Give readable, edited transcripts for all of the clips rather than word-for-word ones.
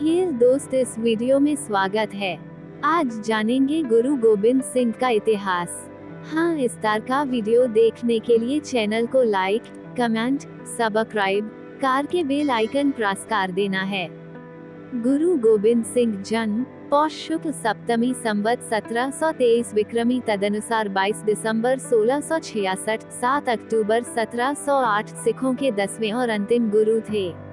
Hair दोस्त, इस video में स्वागत है। आज जानेंगे गुरु गोबिंद सिंह का इतिहास। हाँ, इस तरह का वीडियो देखने के लिए चैनल को लाइक, कमेंट, सब्सक्राइब कार के बेल आइकन प्रेस कर देना है। गुरु गोबिंद सिंह जन्म पौष शुक्ल सप्तमी संवत 1723 विक्रमी तदनुसार 22 दिसंबर 1666, 7 अक्टूबर 1708 सिखों के 10वें और अंतिम गुरु थे।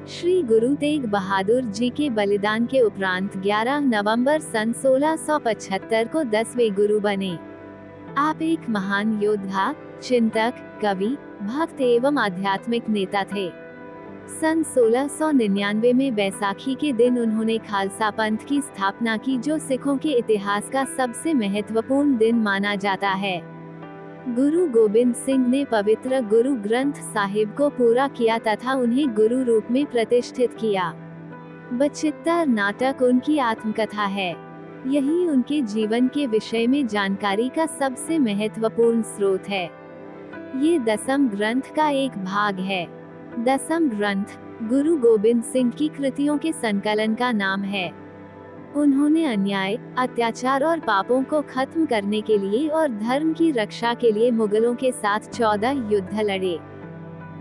श्री गुरु तेग बहादुर जी के बलिदान के उपरांत 11 नवंबर सन 1675 को 10वें गुरु बने। आप एक महान योद्धा, चिंतक, कवि, भक्त एवं आध्यात्मिक नेता थे। सन 1699 में बैसाखी के दिन उन्होंने खालसा पंथ की स्थापना की, जो सिखों के इतिहास का सबसे महत्वपूर्ण दिन माना जाता है। गुरु गोबिंद सिंह ने पवित्र गुरु ग्रंथ साहिब को पूरा किया तथा उन्हें गुरु रूप में प्रतिष्ठित किया। बचित्तर नाटक उनकी आत्मकथा है। यही उनके जीवन के विषय में जानकारी का सबसे महत्वपूर्ण स्रोत है। ये दसम ग्रंथ का एक भाग है। दसम ग्रंथ गुरु गोबिंद सिंह की कृतियों के संकलन का नाम है। उन्होंने अन्याय, अत्याचार और पापों को खत्म करने के लिए और धर्म की रक्षा के लिए मुगलों के साथ 14 युद्ध लड़े।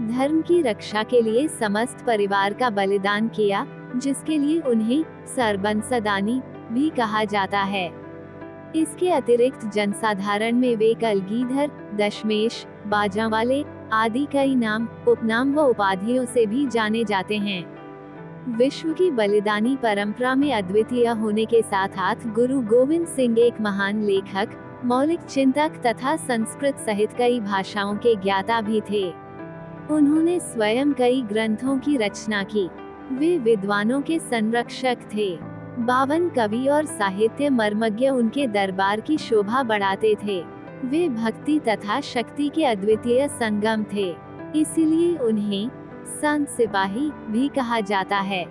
धर्म की रक्षा के लिए समस्त परिवार का बलिदान किया, जिसके लिए उन्हें सरबंसदानी भी कहा जाता है। इसके अतिरिक्त जनसाधारण में वे कलगीधर, दशमेश, बाजावाले आदि कई नाम, उपनाम व उपाधियों से भी जाने जाते हैं। विश्व की बलिदानी परंपरा में अद्वितीय होने के साथ साथ गुरु गोविंद सिंह एक महान लेखक, मौलिक चिंतक तथा संस्कृत सहित कई भाषाओं के ज्ञाता भी थे। उन्होंने स्वयं कई ग्रंथों की रचना की। वे विद्वानों के संरक्षक थे। 52 कवि और साहित्य मर्मज्ञ उनके दरबार की शोभा बढ़ाते थे। वे भक्ति तथा शक्ति के अद्वितीय संगम थे, इसीलिए उन्हें संत सिपाही भी कहा जाता है।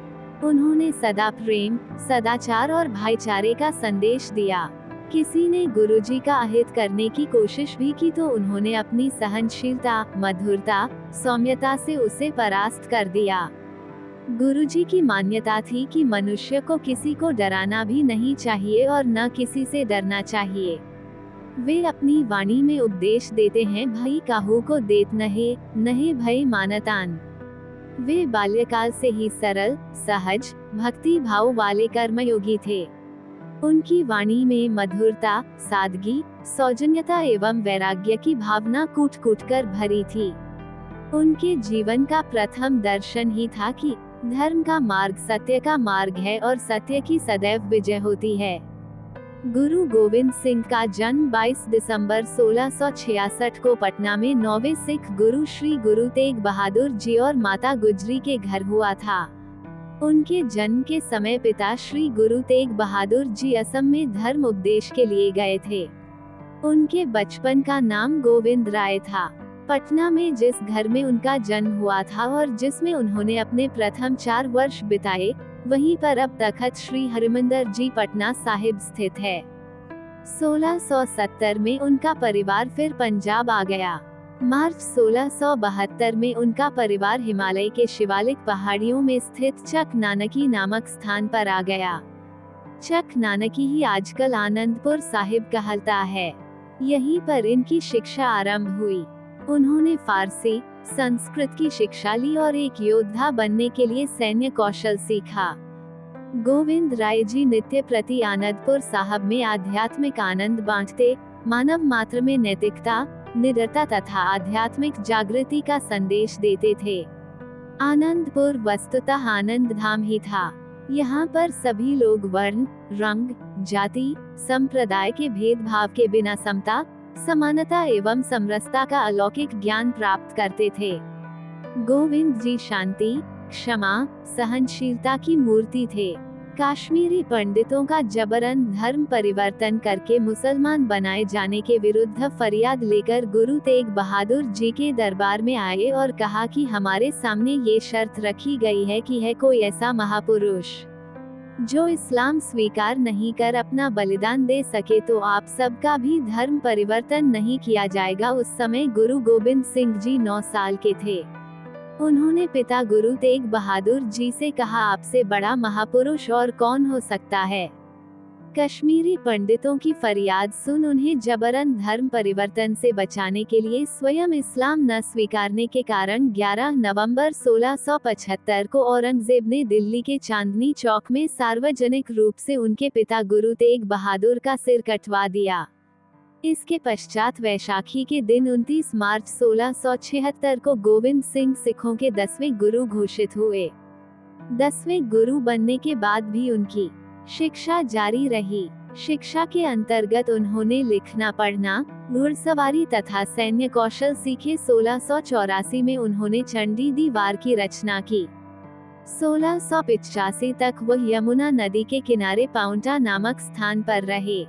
उन्होंने सदा प्रेम, सदाचार और भाईचारे का संदेश दिया। किसी ने गुरुजी का अहित करने की कोशिश भी की तो उन्होंने अपनी सहनशीलता, मधुरता, सौम्यता से उसे परास्त कर दिया। गुरुजी की मान्यता थी कि मनुष्य को किसी को डराना भी नहीं चाहिए और न किसी से डरना चाहिए। वे अपनी वाणी में उपदेश देते हैं, भई काहू को देत नहे, नहे भय मानतान। वे बाल्यकाल से ही सरल, सहज, भक्ति भाव वाले कर्मयोगी थे। उनकी वाणी में मधुरता, सादगी, सौजन्यता एवं वैराग्य की भावना कूट कूट कर भरी थी। उनके जीवन का प्रथम दर्शन ही था कि धर्म का मार्ग सत्य का मार्ग है और सत्य की सदैव विजय होती है। गुरु गोविंद सिंह का जन्म 22 दिसंबर 1666 को पटना में 9वें सिख गुरु श्री गुरु तेग बहादुर जी और माता गुजरी के घर हुआ था। उनके जन्म के समय पिता श्री गुरु तेग बहादुर जी असम में धर्म उपदेश के लिए गए थे। उनके बचपन का नाम गोविंद राय था। पटना में जिस घर में उनका जन्म हुआ था और जिसमें उन्होंने अपने प्रथम 4 वर्ष बिताए, वहीं पर अब तखत श्री हरिमंदिर जी पटना साहिब स्थित है। 1670 में उनका परिवार फिर पंजाब आ गया। मार्च 1672 में उनका परिवार हिमालय के शिवालिक पहाड़ियों में स्थित चक नानकी नामक स्थान पर आ गया। चक नानकी ही आजकल आनंदपुर साहिब कहलाता है। यहीं पर इनकी शिक्षा आरंभ हुई। उन्होंने फारसी, संस्कृत की शिक्षा ली और एक योद्धा बनने के लिए सैन्य कौशल सीखा। गोविंद राय जी नित्य प्रति आनंदपुर साहब में आध्यात्मिक आनंद बांटते, मानव मात्र में नैतिकता, निडरता तथा आध्यात्मिक जागृति का संदेश देते थे। आनंदपुर वस्तुतः आनंद धाम ही था। यहाँ पर सभी लोग वर्ण, रंग, जाति, संप्रदाय के भेदभाव के बिना समता, समानता एवं समरसता का अलौकिक ज्ञान प्राप्त करते थे। गोविंद जी शांति, क्षमा, सहनशीलता की मूर्ति थे। काश्मीरी पंडितों का जबरन धर्म परिवर्तन करके मुसलमान बनाए जाने के विरुद्ध फरियाद लेकर गुरु तेग बहादुर जी के दरबार में आए और कहा कि हमारे सामने ये शर्त रखी गई है कि है कोई ऐसा महापुरुष जो इस्लाम स्वीकार नहीं कर अपना बलिदान दे सके तो आप सबका भी धर्म परिवर्तन नहीं किया जाएगा। उस समय गुरु गोबिंद सिंह जी 9 साल के थे। उन्होंने पिता गुरु तेग बहादुर जी से कहा, आपसे बड़ा महापुरुष और कौन हो सकता है। कश्मीरी पंडितों की फरियाद सुन उन्हें जबरन धर्म परिवर्तन से बचाने के लिए स्वयं इस्लाम न स्वीकारने के कारण 11 नवंबर 1675 को औरंगजेब ने दिल्ली के चांदनी चौक में सार्वजनिक रूप से उनके पिता गुरु तेग बहादुर का सिर कटवा दिया। इसके पश्चात वैशाखी के दिन 29 मार्च 1676 को गोविंद सिंह सिखों के 10वें गुरु घोषित हुए। 10वें गुरु बनने के बाद भी उनकी शिक्षा जारी रही। शिक्षा के अंतर्गत उन्होंने लिखना पढ़ना, घुड़सवारी तथा सैन्य कौशल सीखे। 1684 में उन्होंने चंडी दीवार की रचना की। 1685 तक वह यमुना नदी के किनारे पाउंटा नामक स्थान पर रहे।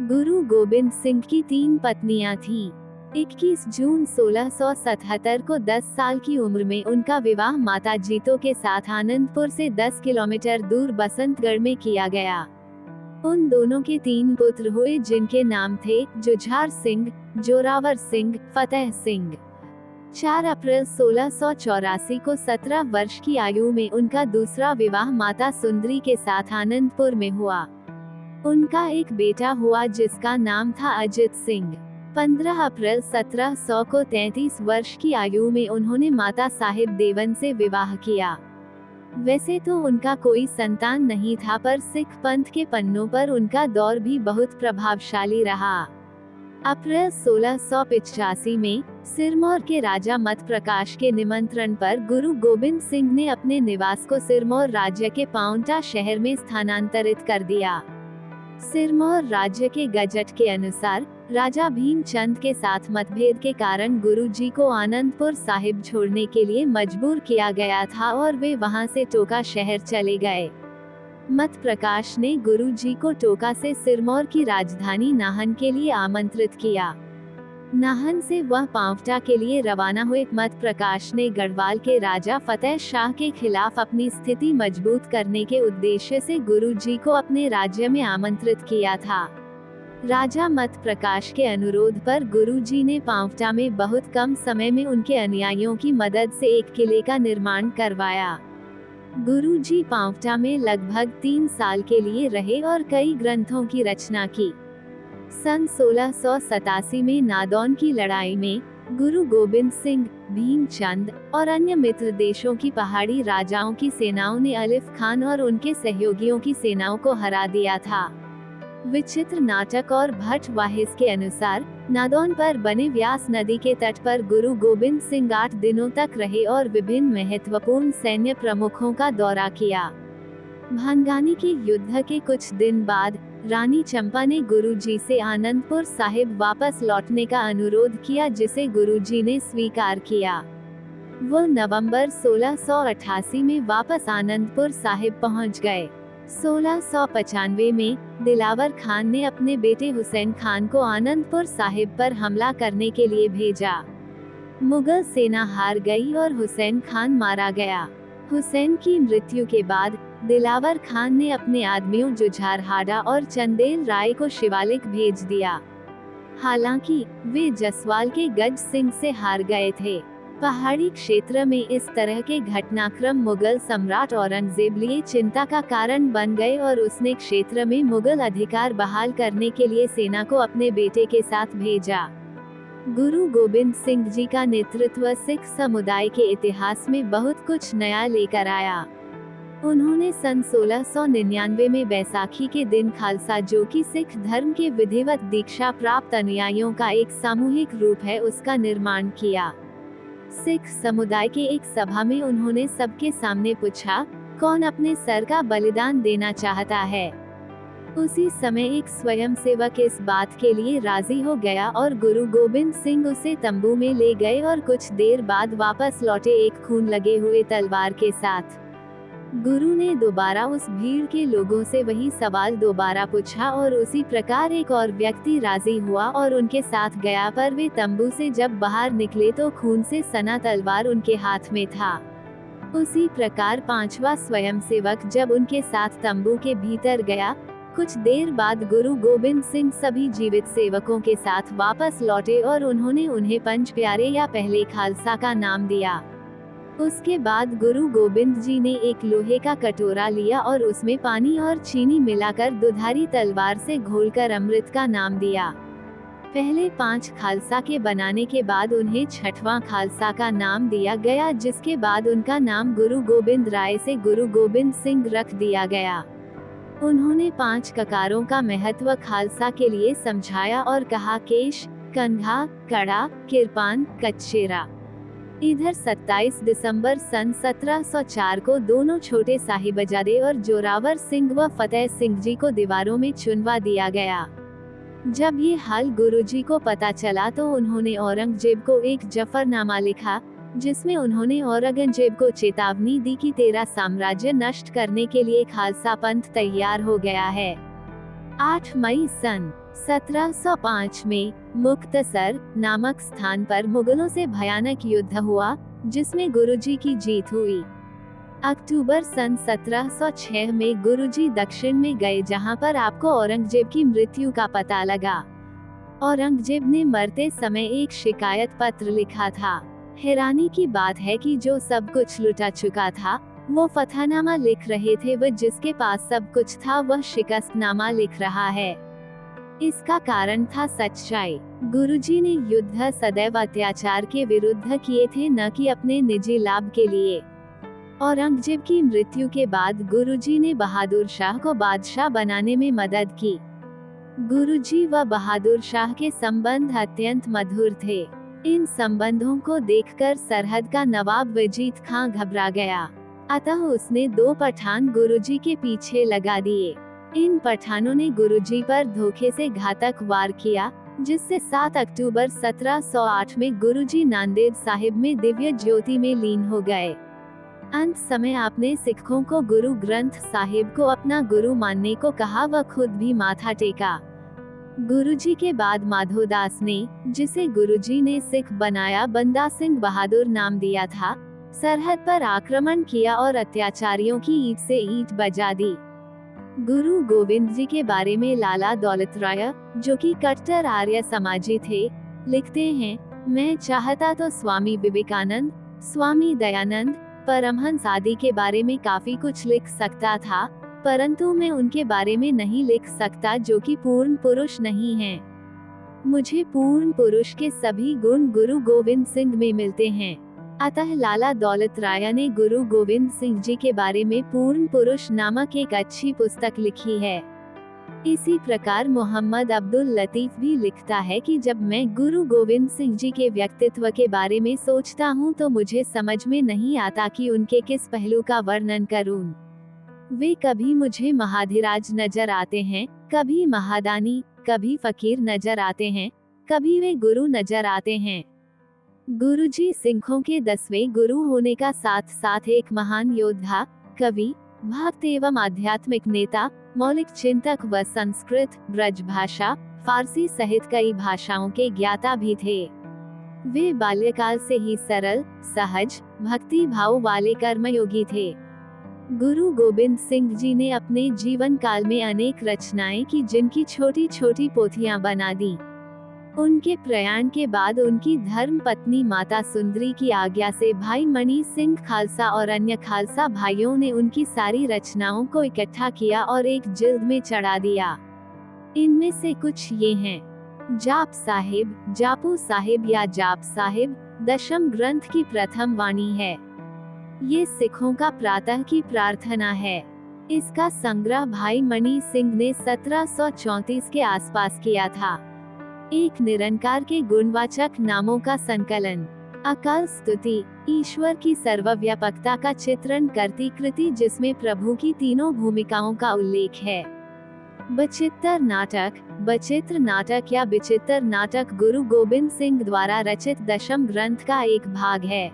गुरु गोबिंद सिंह की 3 पत्नियां थीं। 21 जून 1677 को 10 साल की उम्र में उनका विवाह माता जीतो के साथ आनंदपुर से 10 किलोमीटर दूर बसंतगढ़ में किया गया। उन दोनों के 3 पुत्र हुए, जिनके नाम थे जुझार सिंह, जोरावर सिंह, फतेह सिंह। 4 अप्रैल 1684 को 17 वर्ष की आयु में उनका दूसरा विवाह माता सुंदरी के साथ आनंदपुर में हुआ। उनका एक बेटा हुआ जिसका नाम था अजित सिंह। 15 अप्रैल 1700 को 33 वर्ष की आयु में उन्होंने माता साहिब देवन से विवाह किया। वैसे तो उनका कोई संतान नहीं था, पर सिख पंथ के पन्नों पर उनका दौर भी बहुत प्रभावशाली रहा। अप्रैल 1685 में सिरमौर के राजा मत प्रकाश के निमंत्रण पर गुरु गोबिंद सिंह ने अपने निवास को सिरमौर राज्य के पाउंटा शहर में स्थानांतरित कर दिया। सिरमौर राज्य के गजट के अनुसार राजा भीमचंद के साथ मतभेद के कारण गुरुजी को आनंदपुर साहिब छोड़ने के लिए मजबूर किया गया था और वे वहां से टोका शहर चले गए। मत प्रकाश ने गुरुजी को टोका से सिरमौर की राजधानी नाहन के लिए आमंत्रित किया। नाहन से वह पांवटा के लिए रवाना हुए। मत प्रकाश ने गढ़वाल के राजा फतेह शाह के खिलाफ अपनी स्थिति मजबूत करने के उद्देश्य से गुरुजी को अपने राज्य में आमंत्रित किया था। राजा मत प्रकाश के अनुरोध पर गुरुजी ने पांवटा में बहुत कम समय में उनके अनुयायियों की मदद से एक किले का निर्माण करवाया। गुरुजी पांवटा में लगभग 3 साल के लिए रहे और कई ग्रंथों की रचना की। सन 1687 में नादौन की लड़ाई में गुरु गोबिंद सिंह, भीमचंद और अन्य मित्र देशों की पहाड़ी राजाओं की सेनाओं ने अलिफ खान और उनके सहयोगियों की सेनाओं को हरा दिया था। विचित्र नाटक और भट्ट वाहिस के अनुसार नादौन पर बने व्यास नदी के तट पर गुरु गोबिंद सिंह 8 दिनों तक रहे और विभिन्न महत्वपूर्ण सैन्य प्रमुखों का दौरा किया। भंगानी के युद्ध के कुछ दिन बाद रानी चंपा ने गुरुजी से आनंदपुर साहिब वापस लौटने का अनुरोध किया, जिसे गुरुजी ने स्वीकार किया। वो नवंबर 1688 में वापस आनंदपुर साहिब पहुंच गए। 1695 में दिलावर खान ने अपने बेटे हुसैन खान को आनंदपुर साहिब पर हमला करने के लिए भेजा। मुगल सेना हार गई और हुसैन खान मारा गया। हुसैन की मृत्यु के बाद दिलावर खान ने अपने आदमियों जुझार हाडा और चंदेल राय को शिवालिक भेज दिया। हालांकि वे जसवाल के गज सिंह से हार गए थे। पहाड़ी क्षेत्र में इस तरह के घटनाक्रम मुगल सम्राट औरंगजेब लिए चिंता का कारण बन गए और उसने क्षेत्र में मुगल अधिकार बहाल करने के लिए सेना को अपने बेटे के साथ भेजा। गुरु गोबिंद सिंह जी का नेतृत्व सिख समुदाय के इतिहास में बहुत कुछ नया लेकर आया। उन्होंने सन 1699 में बैसाखी के दिन खालसा, जो कि सिख धर्म के विधिवत दीक्षा प्राप्त अनुयायियों का एक सामूहिक रूप है, उसका निर्माण किया। सिख समुदाय के एक सभा में उन्होंने सबके सामने पूछा, कौन अपने सर का बलिदान देना चाहता है। उसी समय एक स्वयंसेवक इस बात के लिए राजी हो गया और गुरु गोबिंद सिंह उसे तंबू में ले गए और कुछ देर बाद वापस लौटे एक खून लगे हुए तलवार के साथ। गुरु ने दोबारा उस भीड़ के लोगों से वही सवाल दोबारा पूछा और उसी प्रकार एक और व्यक्ति राजी हुआ और उनके साथ गया, पर वे तंबू से जब बाहर निकले तो खून से सना तलवार उनके हाथ में था। उसी प्रकार 5वां स्वयंसेवक जब उनके साथ तंबू के भीतर गया, कुछ देर बाद गुरु गोबिंद सिंह सभी जीवित सेवकों के साथ वापस लौटे और उन्होंने उन्हें पंच प्यारे या पहले खालसा का नाम दिया। उसके बाद गुरु गोबिंद जी ने एक लोहे का कटोरा लिया और उसमें पानी और चीनी मिलाकर दुधारी तलवार से घोलकर अमृत का नाम दिया। पहले 5 खालसा के बनाने के बाद उन्हें 6वां खालसा का नाम दिया गया, जिसके बाद उनका नाम गुरु गोबिंद राय से गुरु गोबिंद सिंह रख दिया गया। उन्होंने 5 ककारों का महत्व खालसा के लिए समझाया और कहा केश, कंघा, कड़ा, किरपान, कचेरा। इधर 27 दिसंबर सन 1704 को दोनों छोटे साहिबजादे और जोरावर सिंह व फतेह सिंह जी को दीवारों में चुनवा दिया गया। जब ये हाल गुरुजी को पता चला तो उन्होंने औरंगजेब को एक जफरनामा लिखा, जिसमें उन्होंने औरंगजेब को चेतावनी दी कि तेरा साम्राज्य नष्ट करने के लिए खालसा पंथ तैयार हो गया है। 8 मई सन 1705 में मुक्तसर नामक स्थान पर मुगलों से भयानक युद्ध हुआ, जिसमें गुरुजी की जीत हुई। अक्टूबर सन 1706 में गुरुजी दक्षिण में गए, जहां पर आपको औरंगजेब की मृत्यु का पता लगा। औरंगजेब ने मरते समय एक शिकायत पत्र लिखा था। हैरानी की बात है कि जो सब कुछ लुटा चुका था वो फतहनामा लिख रहे थे, वह जिसके पास सब कुछ था वह शिकस्तनामा लिख रहा है। इसका कारण था सच्चाई। गुरुजी ने युद्ध सदैव अत्याचार के विरुद्ध किए थे, न कि अपने निजी लाभ के लिए। औरंगजेब की मृत्यु के बाद गुरुजी ने बहादुर शाह को बादशाह बनाने में मदद की। गुरुजी व बहादुर शाह के संबंध अत्यंत मधुर थे। इन संबंधों को देखकर सरहद का नवाब वजीद खां घबरा गया, अतः उसने 2 पठान गुरुजी के पीछे लगा दिए। इन पठानों ने गुरुजी पर धोखे से घातक वार किया, जिससे 7 अक्टूबर 1708 में गुरुजी नांदेड़ साहिब में दिव्य ज्योति में लीन हो गए। अंत समय आपने सिखों को गुरु ग्रंथ साहिब को अपना गुरु मानने को कहा व खुद भी माथा टेका। गुरुजी के बाद माधोदास ने, जिसे गुरुजी ने सिख बनाया, बंदा सिंह बहादुर नाम दिया था, सरहद पर आक्रमण किया और अत्याचारियों की ईंट से ईंट बजा दी। गुरु गोविंद जी के बारे में लाला दौलत राय, जो कि कट्टर आर्य समाजी थे, लिखते हैं, मैं चाहता तो स्वामी विवेकानंद, स्वामी दयानंद, परमहंस आदि के बारे में काफी कुछ लिख सकता था, परंतु मैं उनके बारे में नहीं लिख सकता जो कि पूर्ण पुरुष नहीं हैं। मुझे पूर्ण पुरुष के सभी गुण गुरु गोविंद सिंह में मिलते हैं। अतः लाला दौलत राय ने गुरु गोविंद सिंह जी के बारे में पूर्ण पुरुष नामक एक अच्छी पुस्तक लिखी है। इसी प्रकार मोहम्मद अब्दुल लतीफ भी लिखता है कि जब मैं गुरु गोविंद सिंह जी के व्यक्तित्व के बारे में सोचता हूँ तो मुझे समझ में नहीं आता कि उनके किस पहलू का वर्णन करूँ। वे कभी मुझे महाधिराज नजर आते हैं, कभी महादानी, कभी फकीर नजर आते हैं, कभी वे गुरु नजर आते हैं। गुरुजी सिखों के 10वें गुरु होने का साथ साथ एक महान योद्धा, कवि, भक्त एवं आध्यात्मिक नेता, मौलिक चिंतक व संस्कृत, ब्रज भाषा, फारसी सहित कई भाषाओं के ज्ञाता भी थे। वे बाल्यकाल से ही सरल, सहज, भक्ति भाव वाले कर्मयोगी थे। गुरु गोबिंद सिंह जी ने अपने जीवन काल में अनेक रचनाएं की, जिनकी छोटी छोटी पोथियां बना दी। उनके प्रयाण के बाद उनकी धर्म पत्नी माता सुंदरी की आज्ञा से भाई मणि सिंह खालसा और अन्य खालसा भाइयों ने उनकी सारी रचनाओं को इकट्ठा किया और एक जिल्द में चढ़ा दिया। इनमें से कुछ ये हैं: जाप साहिब, जापू साहिब या जाप साहिब, दशम ग्रंथ की प्रथम वाणी है। ये सिखों का प्रातः की प्रार्थना है। इसका संग्रह भाई मणि सिंह ने 1734 के आसपास किया था। एक निरंकार के गुणवाचक नामों का संकलन, अकाल स्तुति, ईश्वर की सर्वव्यापकता का चित्रण करती कृति जिसमें प्रभु की तीनों भूमिकाओं का उल्लेख है। बचित्तर नाटक, बचित्र नाटक या विचित्र नाटक गुरु गोबिंद सिंह द्वारा रचित दशम ग्रंथ का एक भाग है।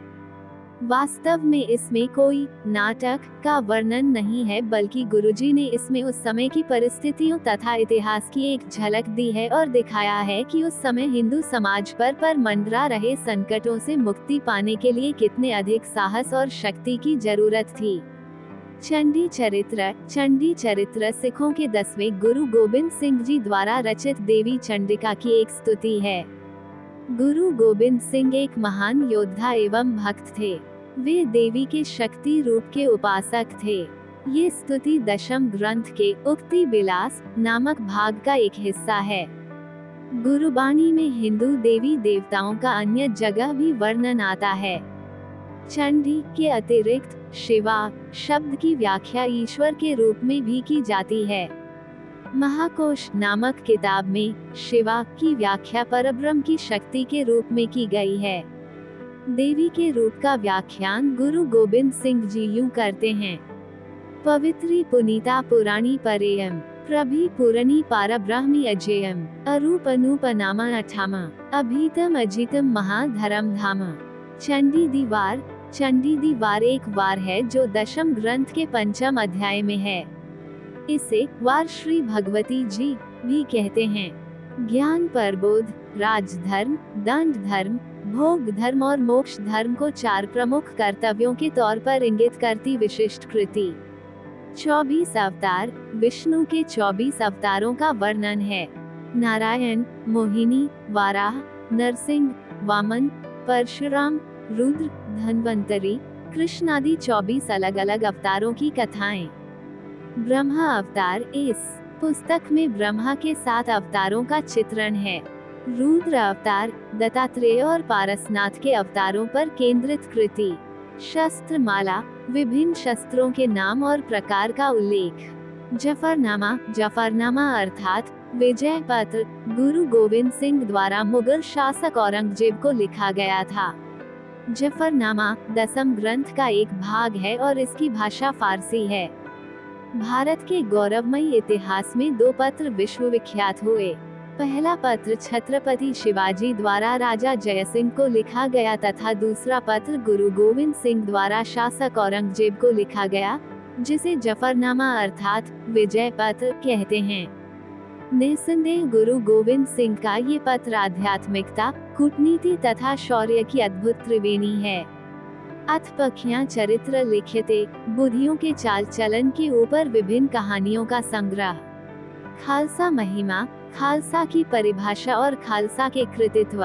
वास्तव में इसमें कोई नाटक का वर्णन नहीं है, बल्कि गुरुजी ने इसमें उस समय की परिस्थितियों तथा इतिहास की एक झलक दी है और दिखाया है कि उस समय हिंदू समाज पर मंडरा रहे संकटों से मुक्ति पाने के लिए कितने अधिक साहस और शक्ति की जरूरत थी। चंडी चरित्र, चंडी चरित्र सिखों के 10वें गुरु गोबिंद सिंह जी द्वारा रचित देवी चंडिका की एक स्तुति है। गुरु गोबिंद सिंह एक महान योद्धा एवं भक्त थे। वे देवी के शक्ति रूप के उपासक थे। ये स्तुति दशम ग्रंथ के उक्ति विलास नामक भाग का एक हिस्सा है। गुरुबाणी में हिंदू देवी देवताओं का अन्य जगह भी वर्णन आता है। चंडी के अतिरिक्त शिवा शब्द की व्याख्या ईश्वर के रूप में भी की जाती है। महाकोश नामक किताब में शिवा की व्याख्या परब्रह्म की शक्ति के रूप में की गई है। देवी के रूप का व्याख्यान गुरु गोबिंद सिंह जी यूं करते हैं। पवित्री पुनीता पुराणी परेयम प्रभि पुरनी पारब्रह्मी अजेयम अरूप अनूप नामा अठामा अभीतम अजितम महाधरम धामा। चंडी दीवार एक वार है जो दशम ग्रंथ के पंचम अध्याय में है। इसे वार श्री भगवती जी भी कहते हैं। ज्ञान परबोध, राजधर्म, दंड धर्म, भोग धर्म और मोक्ष धर्म को 4 प्रमुख कर्तव्यों के तौर पर इंगित करती विशिष्ट कृति। 24 अवतार विष्णु के 24 अवतारों का वर्णन है। नारायण, मोहिनी, वाराह, नरसिंह, वामन, परशुराम, रुद्र, धन्वंतरी, कृष्ण आदि 24 अलग अलग अवतारों की कथाएं। ब्रह्मा अवतार इस पुस्तक में ब्रह्मा के 7 अवतारों का चित्रण है। रुद्र अवतार दत्तात्रेय और पारसनाथ के अवतारों पर केंद्रित कृति। शस्त्र माला विभिन्न शस्त्रों के नाम और प्रकार का उल्लेख। जफरनामा अर्थात विजय पत्र गुरु गोविंद सिंह द्वारा मुगल शासक औरंगजेब को लिखा गया था। जफरनामा दसम ग्रंथ का एक भाग है और इसकी भाषा फारसी है। भारत के गौरवमयी इतिहास में 2 पत्र विश्वविख्यात हुए। पहला पत्र छत्रपति शिवाजी द्वारा राजा जयसिंह को लिखा गया तथा दूसरा पत्र गुरु गोविंद सिंह द्वारा शासक औरंगजेब को लिखा गया, जिसे जफरनामा अर्थात विजय पत्र कहते हैं। निस्संदेह गुरु गोविंद सिंह का ये पत्र आध्यात्मिकता, कूटनीति तथा शौर्य की अद्भुत त्रिवेणी है। अथपख्यां चरित्र लिखिते बुद्धियों के चाल चलन के ऊपर विभिन्न कहानियों का संग्रह। खालसा महिमा, खालसा की परिभाषा और खालसा के कृतित्व।